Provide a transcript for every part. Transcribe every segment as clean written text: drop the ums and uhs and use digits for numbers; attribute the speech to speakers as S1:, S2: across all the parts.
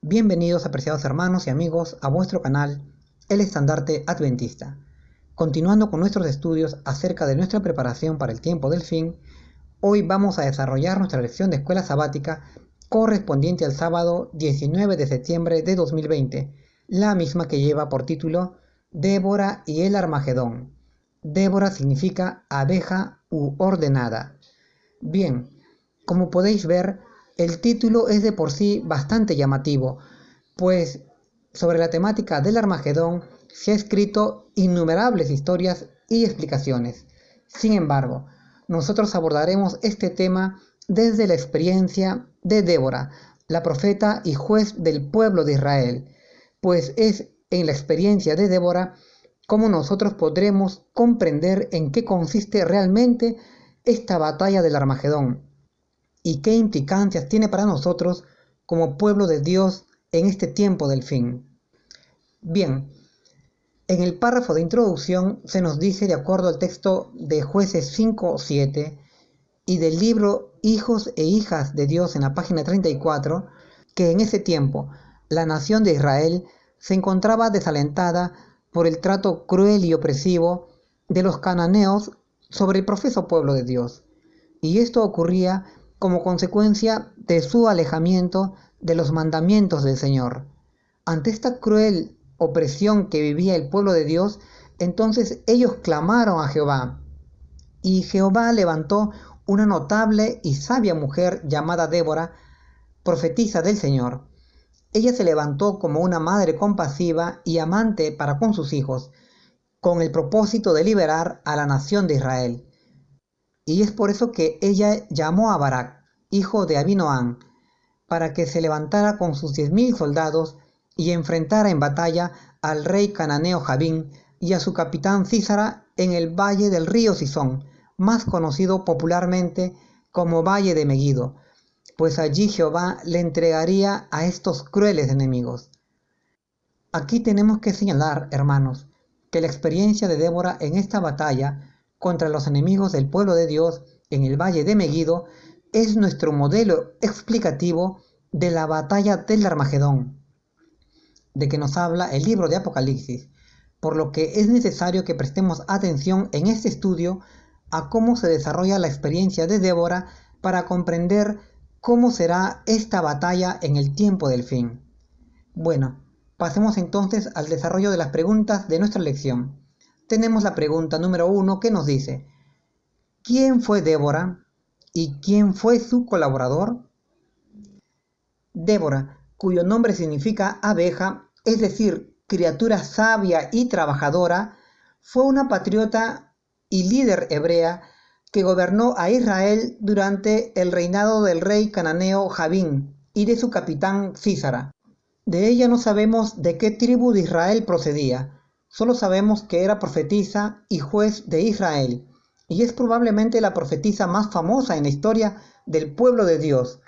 S1: Bienvenidos, apreciados hermanos y amigos, a vuestro canal, El Estandarte Adventista. Continuando con nuestros estudios acerca de nuestra preparación para el tiempo del fin, hoy vamos a desarrollar nuestra lección de escuela sabática correspondiente al sábado 19 de septiembre de 2020, la misma que lleva por título Débora y el Armagedón. Débora significa abeja u ordenada. Bien, como podéis ver, el título es de por sí bastante llamativo, pues sobre la temática del Armagedón se ha escrito innumerables historias y explicaciones. Sin embargo, nosotros abordaremos este tema desde la experiencia de Débora, la profeta y juez del pueblo de Israel, pues es en la experiencia de Débora cómo nosotros podremos comprender en qué consiste realmente esta batalla del Armagedón y qué implicancias tiene para nosotros como pueblo de Dios en este tiempo del fin. Bien, en el párrafo de introducción se nos dice, de acuerdo al texto de Jueces 5:7 y del libro Hijos e Hijas de Dios en la página 34, que en ese tiempo la nación de Israel se encontraba desalentada por el trato cruel y opresivo de los cananeos sobre el profeso pueblo de Dios. Y esto ocurría como consecuencia de su alejamiento de los mandamientos del Señor. Ante esta cruel opresión que vivía el pueblo de Dios, entonces ellos clamaron a Jehová, y Jehová levantó una notable y sabia mujer llamada Débora, profetisa del Señor. Ella se levantó como una madre compasiva y amante para con sus hijos, con el propósito de liberar a la nación de Israel. Y es por eso que ella llamó a Barak, hijo de Abinoam, para que se levantara con sus 10.000 soldados y enfrentara en batalla al rey cananeo Jabín y a su capitán Sísara en el valle del río Sison, más conocido popularmente como Valle de Megiddo, pues allí Jehová le entregaría a estos crueles enemigos. Aquí tenemos que señalar, hermanos, que la experiencia de Débora en esta batalla contra los enemigos del pueblo de Dios en el valle de Megiddo es nuestro modelo explicativo de la batalla del Armagedón, de que nos habla el libro de Apocalipsis, por lo que es necesario que prestemos atención en este estudio a cómo se desarrolla la experiencia de Débora para comprender cómo será esta batalla en el tiempo del fin. Bueno, pasemos entonces al desarrollo de las preguntas de nuestra lección. Tenemos la pregunta número 1 que nos dice: ¿quién fue Débora y quién fue su colaborador? Débora, cuyo nombre significa abeja, es decir, criatura sabia y trabajadora, fue una patriota y líder hebrea que gobernó a Israel durante el reinado del rey cananeo Jabín y de su capitán Sísara. De ella no sabemos de qué tribu de Israel procedía, solo sabemos que era profetisa y juez de Israel, y es probablemente la profetisa más famosa en la historia del pueblo de Dios.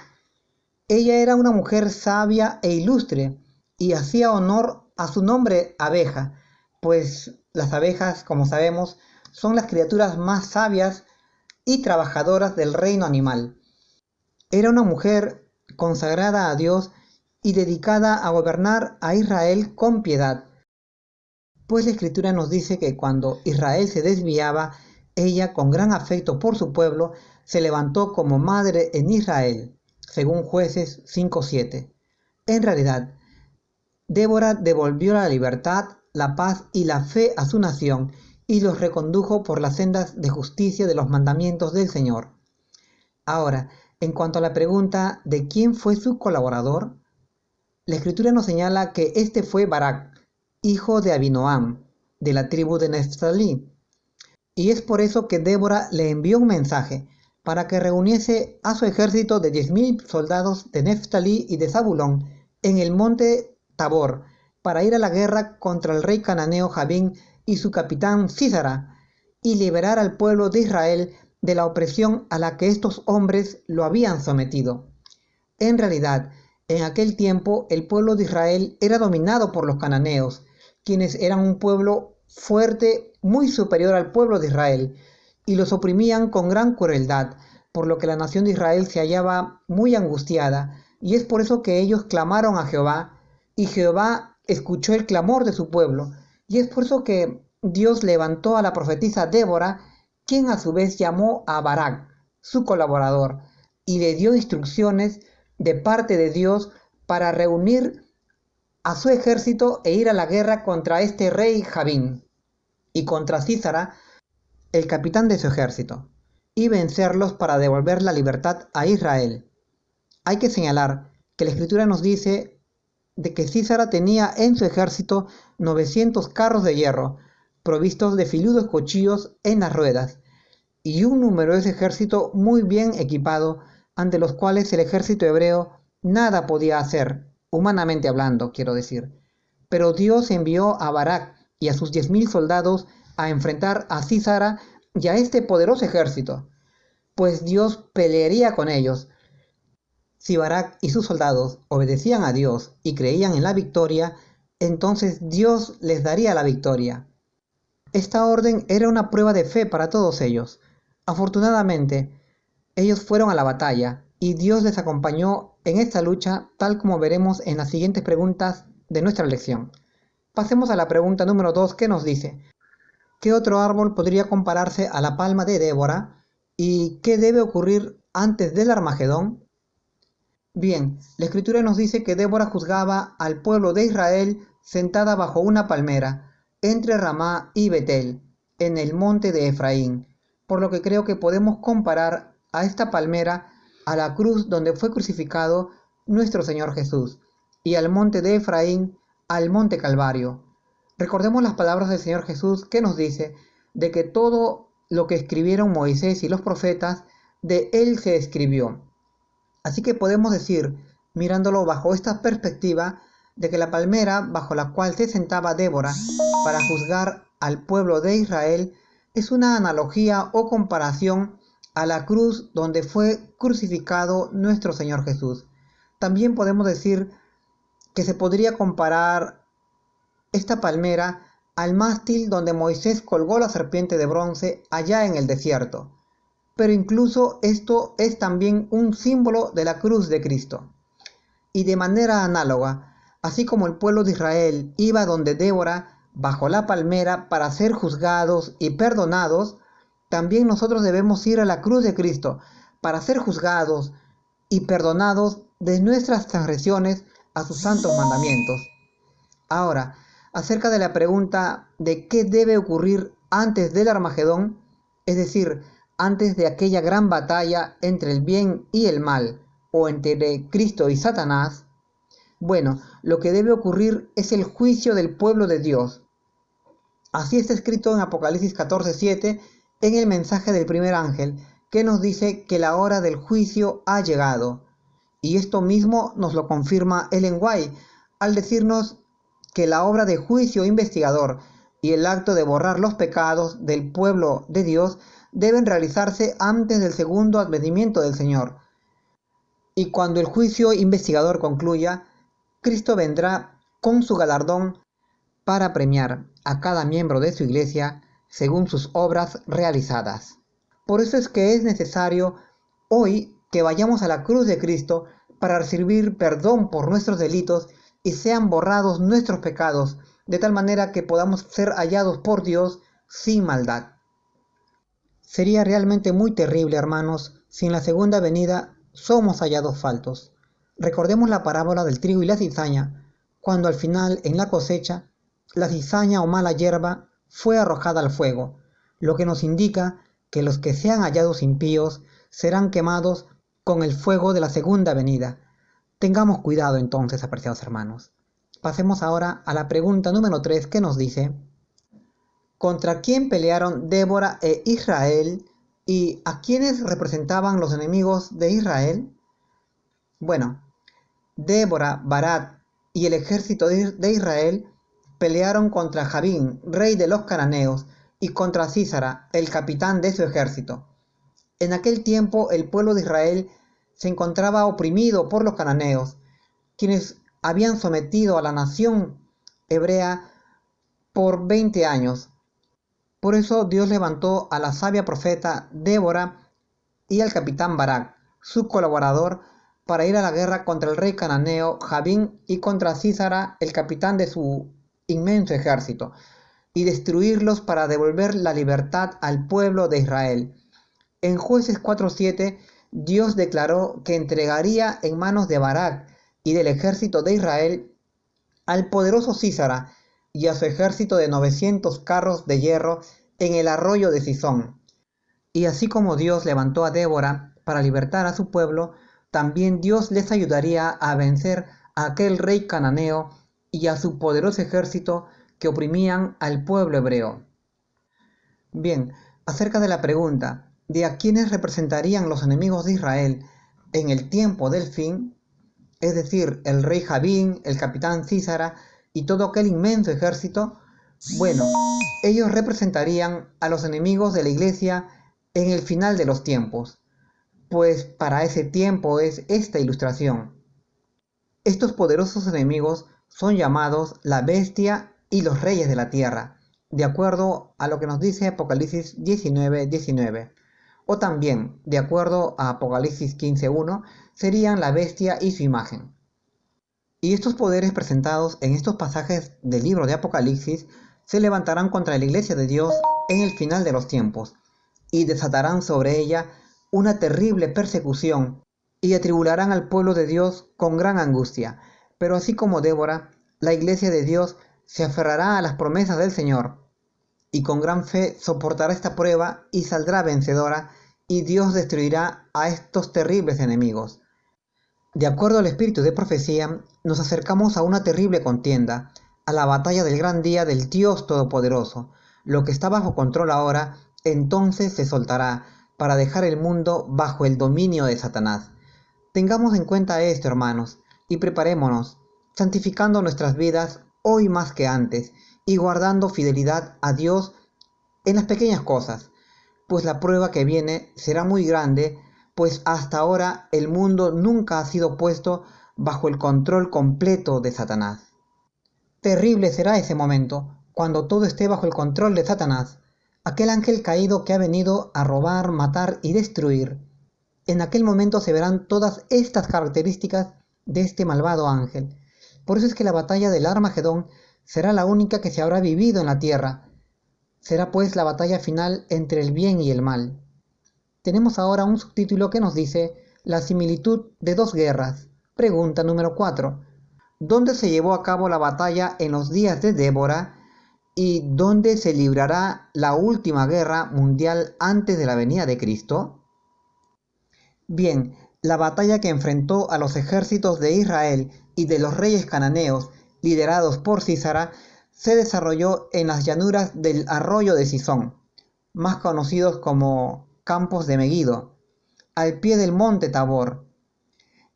S1: Ella era una mujer sabia e ilustre, y hacía honor a su nombre abeja, pues las abejas, como sabemos, son las criaturas más sabias y trabajadoras del reino animal. Era una mujer consagrada a Dios y dedicada a gobernar a Israel con piedad, pues la Escritura nos dice que cuando Israel se desviaba, ella, con gran afecto por su pueblo, se levantó como madre en Israel, según Jueces 5:7. En realidad, Débora devolvió la libertad, la paz y la fe a su nación y los recondujo por las sendas de justicia de los mandamientos del Señor. Ahora, en cuanto a la pregunta de quién fue su colaborador, la Escritura nos señala que este fue Barak, hijo de Abinoam, de la tribu de Neftalí. Y es por eso que Débora le envió un mensaje para que reuniese a su ejército de 10.000 soldados de Neftalí y de Zabulón en el monte Tabor para ir a la guerra contra el rey cananeo Jabín y su capitán Sísara y liberar al pueblo de Israel de la opresión a la que estos hombres lo habían sometido. En realidad, en aquel tiempo el pueblo de Israel era dominado por los cananeos, quienes eran un pueblo fuerte, muy superior al pueblo de Israel, y los oprimían con gran crueldad, por lo que la nación de Israel se hallaba muy angustiada, y es por eso que ellos clamaron a Jehová, y Jehová escuchó el clamor de su pueblo, y es por eso que Dios levantó a la profetisa Débora, quien a su vez llamó a Barak, su colaborador, y le dio instrucciones de parte de Dios para reunir a su ejército e ir a la guerra contra este rey Jabín y contra Sísara, el capitán de su ejército, y vencerlos para devolver la libertad a Israel. Hay que señalar que la escritura nos dice de que Sísara tenía en su ejército 900 carros de hierro, provistos de filudos cuchillos en las ruedas, y un numeroso ejército muy bien equipado, ante los cuales el ejército hebreo nada podía hacer, humanamente hablando, quiero decir. Pero Dios envió a Barak y a sus 10.000 soldados a enfrentar a Sísara y a este poderoso ejército, pues Dios pelearía con ellos. Si Barak y sus soldados obedecían a Dios y creían en la victoria, entonces Dios les daría la victoria. Esta orden era una prueba de fe para todos ellos. Afortunadamente, ellos fueron a la batalla y Dios les acompañó en esta lucha, tal como veremos en las siguientes preguntas de nuestra lección. Pasemos a la pregunta número 2, que nos dice: ¿qué otro árbol podría compararse a la palma de Débora? ¿Y qué debe ocurrir antes del Armagedón? Bien, la escritura nos dice que Débora juzgaba al pueblo de Israel sentada bajo una palmera, entre Ramá y Betel, en el monte de Efraín, por lo que creo que podemos comparar a esta palmera a la cruz donde fue crucificado nuestro Señor Jesús, y al monte de Efraín al monte Calvario. Recordemos las palabras del Señor Jesús, que nos dice de que todo lo que escribieron Moisés y los profetas, de él se escribió. Así que podemos decir, mirándolo bajo esta perspectiva, de que la palmera bajo la cual se sentaba Débora para juzgar al pueblo de Israel es una analogía o comparación a la cruz donde fue crucificado nuestro Señor Jesús. También podemos decir que se podría comparar esta palmera al mástil donde Moisés colgó la serpiente de bronce allá en el desierto. Pero incluso esto es también un símbolo de la cruz de Cristo. Y de manera análoga, así como el pueblo de Israel iba donde Débora bajo la palmera para ser juzgados y perdonados, también nosotros debemos ir a la cruz de Cristo para ser juzgados y perdonados de nuestras transgresiones a sus santos mandamientos. Ahora, acerca de la pregunta de qué debe ocurrir antes del Armagedón, es decir, antes de aquella gran batalla entre el bien y el mal, o entre Cristo y Satanás, bueno, lo que debe ocurrir es el juicio del pueblo de Dios. Así está escrito en Apocalipsis 14:7, en el mensaje del primer ángel, que nos dice que la hora del juicio ha llegado. Y esto mismo nos lo confirma Ellen White, al decirnos que la obra de juicio investigador y el acto de borrar los pecados del pueblo de Dios deben realizarse antes del segundo advenimiento del Señor. Y cuando el juicio investigador concluya, Cristo vendrá con su galardón para premiar a cada miembro de su iglesia según sus obras realizadas. Por eso es que es necesario hoy que vayamos a la cruz de Cristo para recibir perdón por nuestros delitos y sean borrados nuestros pecados, de tal manera que podamos ser hallados por Dios sin maldad. Sería realmente muy terrible, hermanos, si en la segunda venida somos hallados faltos. Recordemos la parábola del trigo y la cizaña, cuando al final, en la cosecha, la cizaña o mala hierba fue arrojada al fuego, lo que nos indica que los que sean hallados impíos serán quemados con el fuego de la segunda venida. Tengamos cuidado entonces, apreciados hermanos. Pasemos ahora a la pregunta número 3, que nos dice: ¿contra quién pelearon Débora e Israel y a quiénes representaban los enemigos de Israel? Bueno, Débora, Barak y el ejército de Israel pelearon contra Jabín, rey de los cananeos, y contra Sísara, el capitán de su ejército. En aquel tiempo el pueblo de Israel se encontraba oprimido por los cananeos, quienes habían sometido a la nación hebrea por 20 años. Por eso Dios levantó a la sabia profeta Débora y al capitán Barak, su colaborador, para ir a la guerra contra el rey cananeo Jabín y contra Sísara, el capitán de su inmenso ejército, y destruirlos para devolver la libertad al pueblo de Israel. En Jueces 4:7, Dios declaró que entregaría en manos de Barak y del ejército de Israel al poderoso Sísara y a su ejército de 900 carros de hierro en el arroyo de Sison. Y así como Dios levantó a Débora para libertar a su pueblo, también Dios les ayudaría a vencer a aquel rey cananeo y a su poderoso ejército que oprimían al pueblo hebreo. Bien, acerca de la pregunta de a quiénes representarían los enemigos de Israel en el tiempo del fin, es decir, el rey Jabín, el capitán Sísara y todo aquel inmenso ejército, bueno, ellos representarían a los enemigos de la iglesia en el final de los tiempos, pues para ese tiempo es esta ilustración. Estos poderosos enemigos son llamados la bestia y los reyes de la tierra, de acuerdo a lo que nos dice Apocalipsis 19:19. O también, de acuerdo a Apocalipsis 15:1, serían la bestia y su imagen. Y estos poderes presentados en estos pasajes del libro de Apocalipsis se levantarán contra la iglesia de Dios en el final de los tiempos, y desatarán sobre ella una terrible persecución, y atribularán al pueblo de Dios con gran angustia. Pero así como Débora, la iglesia de Dios se aferrará a las promesas del Señor, y con gran fe soportará esta prueba y saldrá vencedora, y Dios destruirá a estos terribles enemigos. De acuerdo al espíritu de profecía, nos acercamos a una terrible contienda, a la batalla del gran día del Dios Todopoderoso. Lo que está bajo control ahora, entonces se soltará, para dejar el mundo bajo el dominio de Satanás. Tengamos en cuenta esto, hermanos, y preparémonos, santificando nuestras vidas hoy más que antes, y guardando fidelidad a Dios en las pequeñas cosas, pues la prueba que viene será muy grande, pues hasta ahora el mundo nunca ha sido puesto bajo el control completo de Satanás. Terrible será ese momento, cuando todo esté bajo el control de Satanás, aquel ángel caído que ha venido a robar, matar y destruir. En aquel momento se verán todas estas características de este malvado ángel. Por eso es que la batalla del Armagedón será la única que se habrá vivido en la tierra. Será pues la batalla final entre el bien y el mal. Tenemos ahora un subtítulo que nos dice la similitud de dos guerras. Pregunta número 4. ¿Dónde se llevó a cabo la batalla en los días de Débora y dónde se librará la última guerra mundial antes de la venida de Cristo? Bien, la batalla que enfrentó a los ejércitos de Israel y de los reyes cananeos, liderados por Sísara, se desarrolló en las llanuras del arroyo de Sison, más conocidos como Campos de Megido, al pie del monte Tabor.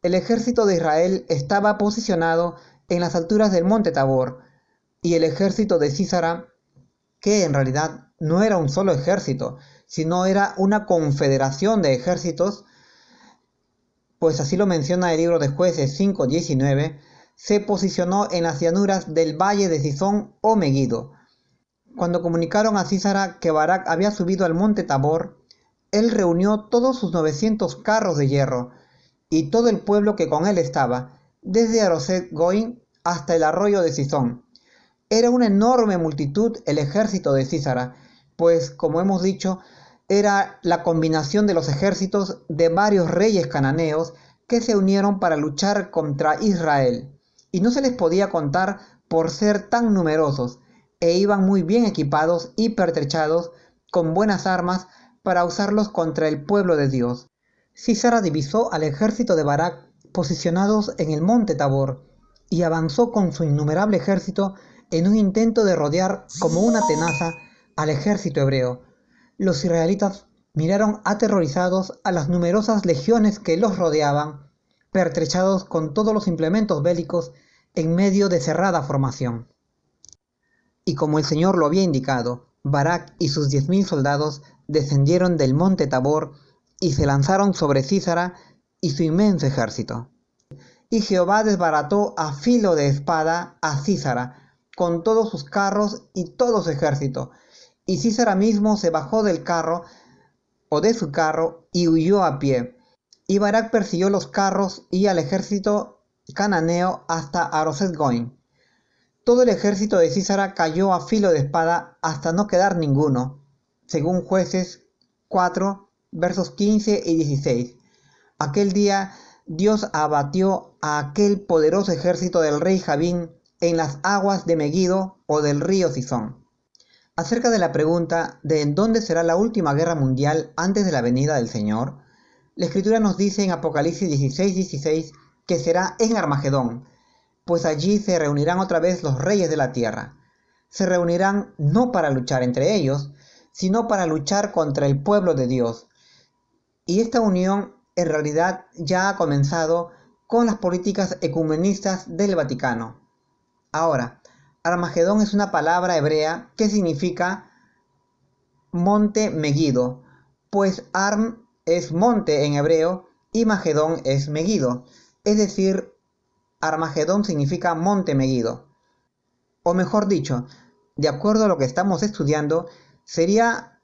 S1: El ejército de Israel estaba posicionado en las alturas del monte Tabor, y el ejército de Sísara, que en realidad no era un solo ejército, sino era una confederación de ejércitos, pues así lo menciona el libro de Jueces 5:19, se posicionó en las llanuras del valle de Sison o Megido. Cuando comunicaron a Sísara que Barak había subido al monte Tabor, él reunió todos sus 900 carros de hierro y todo el pueblo que con él estaba, desde Aroset Goim hasta el arroyo de Sison. Era una enorme multitud el ejército de Sísara, pues, como hemos dicho, era la combinación de los ejércitos de varios reyes cananeos que se unieron para luchar contra Israel, y no se les podía contar por ser tan numerosos, e iban muy bien equipados y pertrechados con buenas armas para usarlos contra el pueblo de Dios. Sísara divisó al ejército de Barak posicionados en el monte Tabor, y avanzó con su innumerable ejército en un intento de rodear como una tenaza al ejército hebreo. Los israelitas miraron aterrorizados a las numerosas legiones que los rodeaban, pertrechados con todos los implementos bélicos en medio de cerrada formación. Y como el Señor lo había indicado, Barak y sus 10.000 soldados descendieron del monte Tabor y se lanzaron sobre Sísara y su inmenso ejército. Y Jehová desbarató a filo de espada a Sísara, con todos sus carros y todo su ejército. Y Sísara mismo se bajó del carro o de su carro y huyó a pie. y Barak persiguió los carros y al ejército cananeo hasta Aroset-Goim. Todo el ejército de Sísara cayó a filo de espada hasta no quedar ninguno, según Jueces 4, versos 15 y 16. Aquel día Dios abatió a aquel poderoso ejército del rey Jabín en las aguas de Megido o del río Sison. Acerca de la pregunta de en dónde será la última guerra mundial antes de la venida del Señor, la Escritura nos dice en Apocalipsis 16:16 que será en Armagedón, pues allí se reunirán otra vez los reyes de la tierra. Se reunirán no para luchar entre ellos, sino para luchar contra el pueblo de Dios. Y esta unión en realidad ya ha comenzado con las políticas ecumenistas del Vaticano. Ahora, Armagedón es una palabra hebrea que significa monte Megido, pues Arm es monte en hebreo y Magedón es Megido, es decir, Armagedón significa monte Megido. O mejor dicho, de acuerdo a lo que estamos estudiando, sería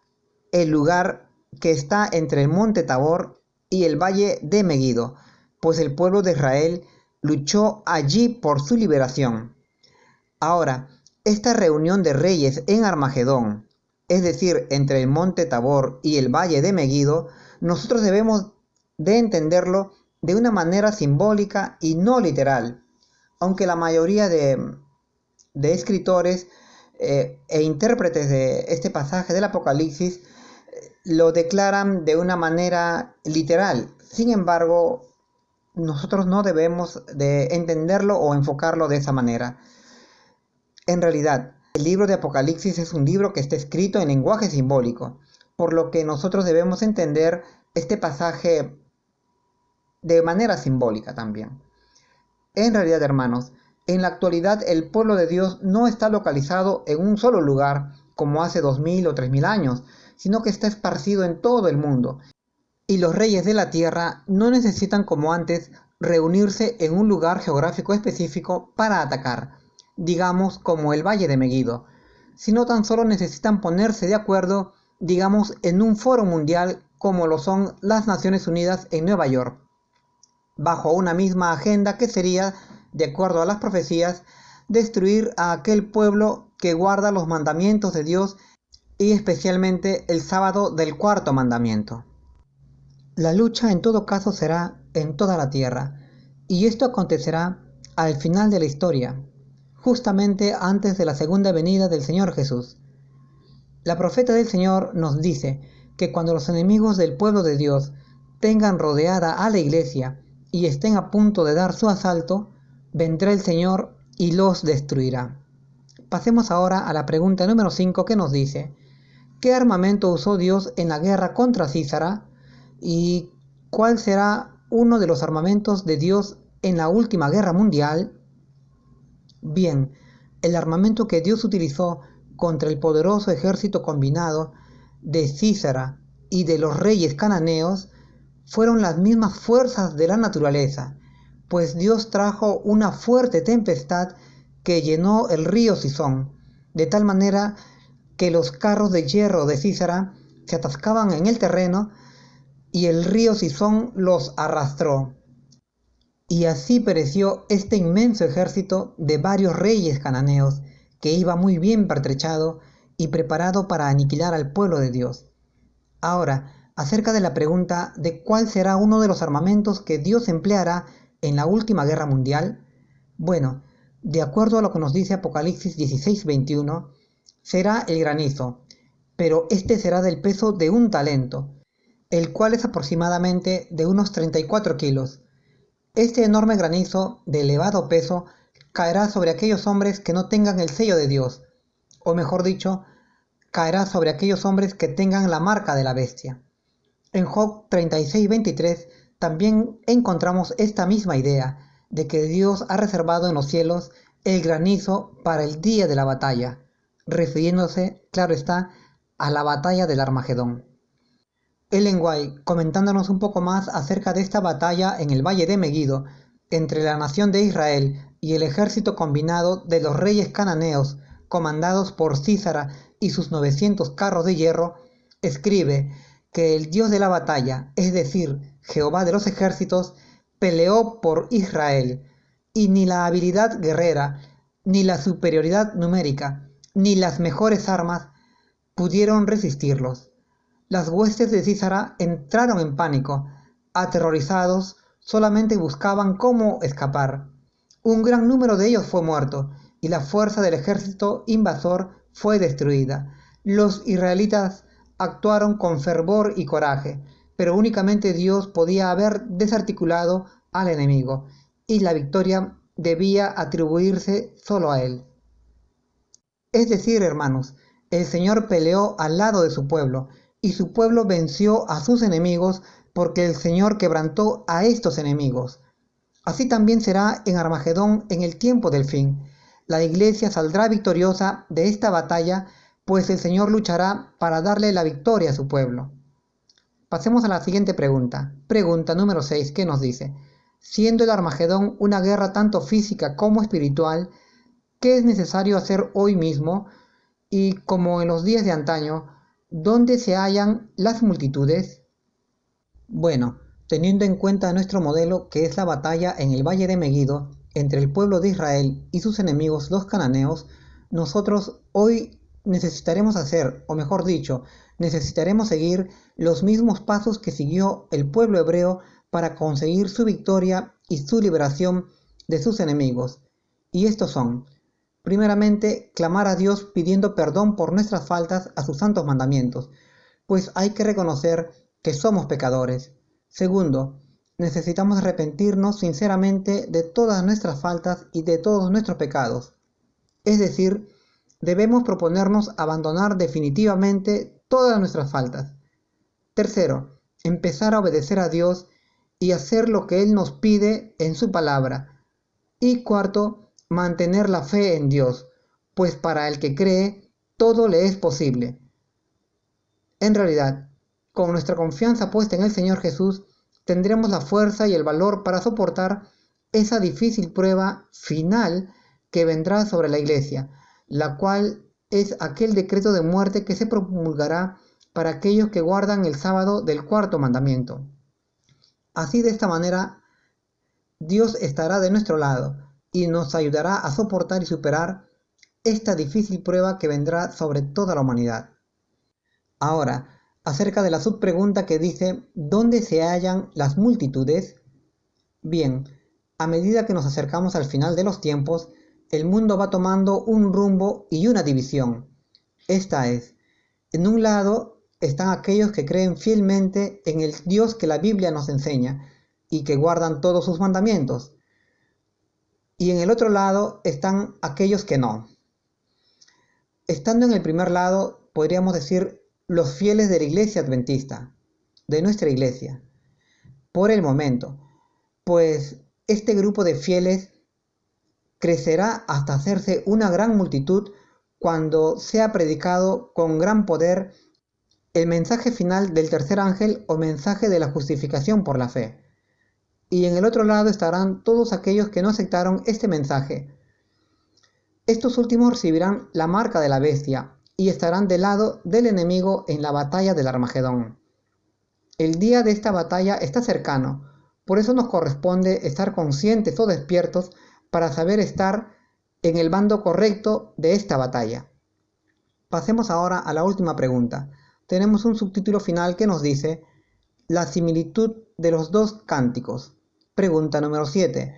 S1: el lugar que está entre el monte Tabor y el valle de Megido, pues el pueblo de Israel luchó allí por su liberación. Ahora, esta reunión de reyes en Armagedón, es decir, entre el monte Tabor y el valle de Megido, nosotros debemos de entenderlo de una manera simbólica y no literal, aunque la mayoría de escritores e intérpretes de este pasaje del Apocalipsis lo declaran de una manera literal. Sin embargo, nosotros no debemos de entenderlo o enfocarlo de esa manera. En realidad, el libro de Apocalipsis es un libro que está escrito en lenguaje simbólico, por lo que nosotros debemos entender este pasaje de manera simbólica también. En realidad, hermanos, en la actualidad el pueblo de Dios no está localizado en un solo lugar como hace 2000 o 3000 años, sino que está esparcido en todo el mundo. Y los reyes de la tierra no necesitan como antes reunirse en un lugar geográfico específico para atacar, digamos como el Valle de Megido, sino tan solo necesitan ponerse de acuerdo, digamos, en un foro mundial como lo son las Naciones Unidas en Nueva York, bajo una misma agenda que sería, de acuerdo a las profecías, destruir a aquel pueblo que guarda los mandamientos de Dios y especialmente el sábado del cuarto mandamiento. La lucha en todo caso será en toda la tierra, y esto acontecerá al final de la historia, justamente antes de la segunda venida del Señor Jesús. La profeta del Señor nos dice que cuando los enemigos del pueblo de Dios tengan rodeada a la iglesia y estén a punto de dar su asalto, vendrá el Señor y los destruirá. Pasemos ahora a la pregunta número 5 que nos dice: ¿qué armamento usó Dios en la guerra contra Sísara? ¿Y cuál será uno de los armamentos de Dios en la última guerra mundial? Bien, el armamento que Dios utilizó contra el poderoso ejército combinado de Sísara y de los reyes cananeos fueron las mismas fuerzas de la naturaleza, pues Dios trajo una fuerte tempestad que llenó el río Sison, de tal manera que los carros de hierro de Sísara se atascaban en el terreno y el río Sison los arrastró. Y así pereció este inmenso ejército de varios reyes cananeos, que iba muy bien pertrechado y preparado para aniquilar al pueblo de Dios. Ahora, acerca de la pregunta de cuál será uno de los armamentos que Dios empleará en la última guerra mundial, bueno, de acuerdo a lo que nos dice Apocalipsis 16:21, será el granizo, pero este será del peso de un talento, el cual es aproximadamente de unos 34 kilos. Este enorme granizo de elevado peso caerá sobre aquellos hombres que no tengan el sello de Dios, o mejor dicho, caerá sobre aquellos hombres que tengan la marca de la bestia. En Job 36:23 también encontramos esta misma idea de que Dios ha reservado en los cielos el granizo para el día de la batalla, refiriéndose, claro está, a la batalla del Armagedón. Ellen White, comentándonos un poco más acerca de esta batalla en el Valle de Megido entre la nación de Israel y el ejército combinado de los reyes cananeos comandados por Sísara y sus 900 carros de hierro, escribe que el Dios de la batalla, es decir, Jehová de los ejércitos, peleó por Israel, y ni la habilidad guerrera, ni la superioridad numérica, ni las mejores armas pudieron resistirlos. Las huestes de Sísara entraron en pánico, aterrorizados, solamente buscaban cómo escapar. Un gran número de ellos fue muerto, y la fuerza del ejército invasor fue destruida. Los israelitas actuaron con fervor y coraje, pero únicamente Dios podía haber desarticulado al enemigo, y la victoria debía atribuirse solo a él. Es decir, hermanos, el Señor peleó al lado de su pueblo, y su pueblo venció a sus enemigos porque el Señor quebrantó a estos enemigos. Así también será en Armagedón en el tiempo del fin. La iglesia saldrá victoriosa de esta batalla, pues el Señor luchará para darle la victoria a su pueblo. Pasemos a la siguiente pregunta. Pregunta número 6, que nos dice: siendo el Armagedón una guerra tanto física como espiritual, ¿qué es necesario hacer hoy mismo? Y como en los días de antaño, ¿dónde se hallan las multitudes? Bueno, teniendo en cuenta nuestro modelo, que es la batalla en el valle de Megido entre el pueblo de Israel y sus enemigos los cananeos, nosotros hoy necesitaremos hacer, o mejor dicho, necesitaremos seguir los mismos pasos que siguió el pueblo hebreo para conseguir su victoria y su liberación de sus enemigos. Y estos son: primeramente, clamar a Dios pidiendo perdón por nuestras faltas a sus santos mandamientos, pues hay que reconocer que somos pecadores. Segundo, necesitamos arrepentirnos sinceramente de todas nuestras faltas y de todos nuestros pecados. Es decir, debemos proponernos abandonar definitivamente todas nuestras faltas. Tercero, empezar a obedecer a Dios y hacer lo que Él nos pide en su palabra. Y cuarto, mantener la fe en Dios, pues para el que cree, todo le es posible. En realidad, con nuestra confianza puesta en el Señor Jesús, tendremos la fuerza y el valor para soportar esa difícil prueba final que vendrá sobre la Iglesia, la cual es aquel decreto de muerte que se promulgará para aquellos que guardan el sábado del cuarto mandamiento. Así, de esta manera, Dios estará de nuestro lado y nos ayudará a soportar y superar esta difícil prueba que vendrá sobre toda la humanidad. Ahora, acerca de la subpregunta que dice: ¿dónde se hallan las multitudes? Bien, a medida que nos acercamos al final de los tiempos, el mundo va tomando un rumbo y una división. Esta es: en un lado están aquellos que creen fielmente en el Dios que la Biblia nos enseña y que guardan todos sus mandamientos. Y en el otro lado están aquellos que no. Estando en el primer lado, podríamos decir los fieles de la iglesia adventista, de nuestra iglesia, por el momento, pues este grupo de fieles crecerá hasta hacerse una gran multitud cuando sea predicado con gran poder el mensaje final del tercer ángel o mensaje de la justificación por la fe. Y en el otro lado estarán todos aquellos que no aceptaron este mensaje. Estos últimos recibirán la marca de la bestia y estarán del lado del enemigo en la batalla del Armagedón. El día de esta batalla está cercano, por eso nos corresponde estar conscientes o despiertos para saber estar en el bando correcto de esta batalla. Pasemos ahora a la última pregunta. Tenemos un subtítulo final que nos dice: la similitud de los dos cánticos. Pregunta número 7.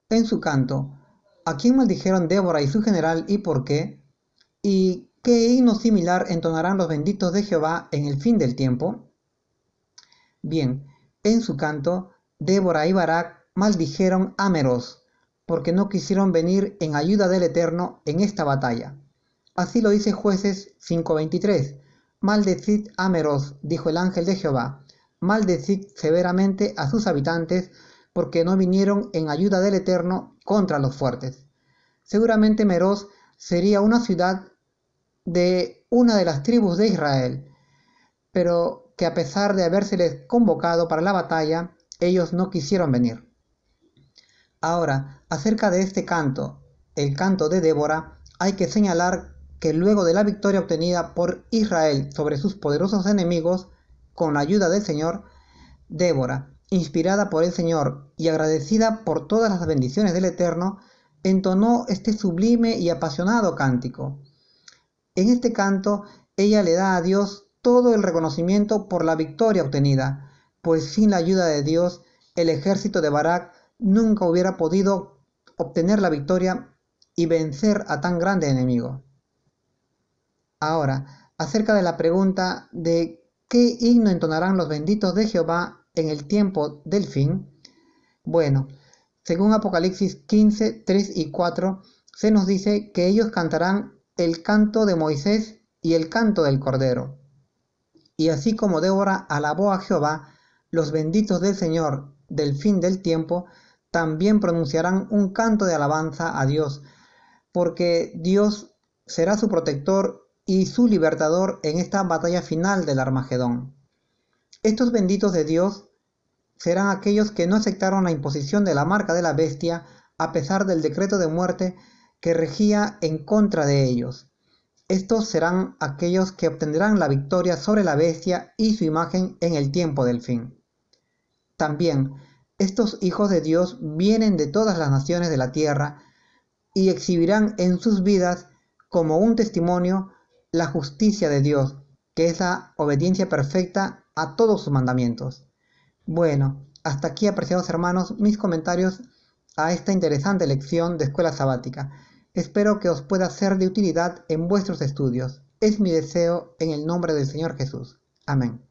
S1: En su canto, ¿a quién maldijeron Débora y su general y por qué? ¿Y qué himno similar entonarán los benditos de Jehová en el fin del tiempo? Bien, en su canto, Débora y Barak maldijeron a Meroz, porque no quisieron venir en ayuda del Eterno en esta batalla. Así lo dice Jueces 5:23. Maldecid a Meroz, dijo el ángel de Jehová, maldecid severamente a sus habitantes, porque no vinieron en ayuda del Eterno contra los fuertes. Seguramente Meroz sería una ciudad de una de las tribus de Israel, pero que a pesar de habérseles convocado para la batalla, ellos no quisieron venir. Ahora, acerca de este canto, el canto de Débora, hay que señalar que luego de la victoria obtenida por Israel sobre sus poderosos enemigos, con la ayuda del Señor, Débora, inspirada por el Señor y agradecida por todas las bendiciones del Eterno, entonó este sublime y apasionado cántico. En este canto, ella le da a Dios todo el reconocimiento por la victoria obtenida, pues sin la ayuda de Dios, el ejército de Barak nunca hubiera podido obtener la victoria y vencer a tan grande enemigo. Ahora, acerca de la pregunta de qué himno entonarán los benditos de Jehová en el tiempo del fin, bueno, según Apocalipsis 15, 3 y 4, se nos dice que ellos cantarán el canto de Moisés y el canto del Cordero. Y así como Débora alabó a Jehová, los benditos del Señor del fin del tiempo también pronunciarán un canto de alabanza a Dios, porque Dios será su protector y su libertador en esta batalla final del Armagedón. Estos benditos de Dios serán aquellos que no aceptaron la imposición de la marca de la bestia a pesar del decreto de muerte que regía en contra de ellos. Estos serán aquellos que obtendrán la victoria sobre la bestia y su imagen en el tiempo del fin. También, estos hijos de Dios vienen de todas las naciones de la tierra y exhibirán en sus vidas como un testimonio la justicia de Dios, que es la obediencia perfecta a todos sus mandamientos. Bueno, hasta aquí, apreciados hermanos, mis comentarios a esta interesante lección de escuela sabática. Espero que os pueda ser de utilidad en vuestros estudios. Es mi deseo en el nombre del Señor Jesús. Amén.